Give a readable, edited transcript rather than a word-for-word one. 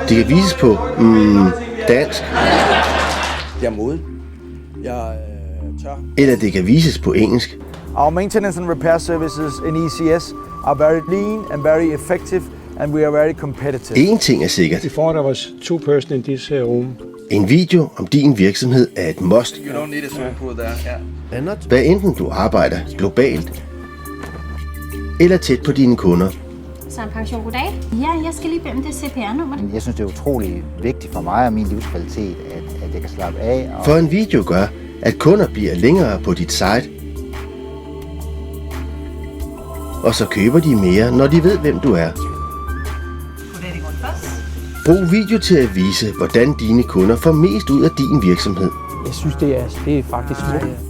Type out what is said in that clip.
Det kan vises på dansk. Jeg er modig. Jeg tør. Eller det kan vises på engelsk. Our maintenance and repair services in ECS are very lean and very effective, and we are very competitive. En ting er sikkert. Before there was 2 persons in this room. En video om din virksomhed er et must. You don't need a swimming pool there. Hvad enten du arbejder globalt eller tæt på dine kunder. Søren Pension, goddag. Ja, jeg skal lige bede om det CPR-nummer. Jeg synes, det er utrolig vigtigt for mig og min livskvalitet, at jeg kan slappe af. For en video gør, at kunder bliver længere på dit site. Og så køber de mere, når de ved, hvem du er. Brug video til at vise, hvordan dine kunder får mest ud af din virksomhed. Jeg synes, det er faktisk smukt.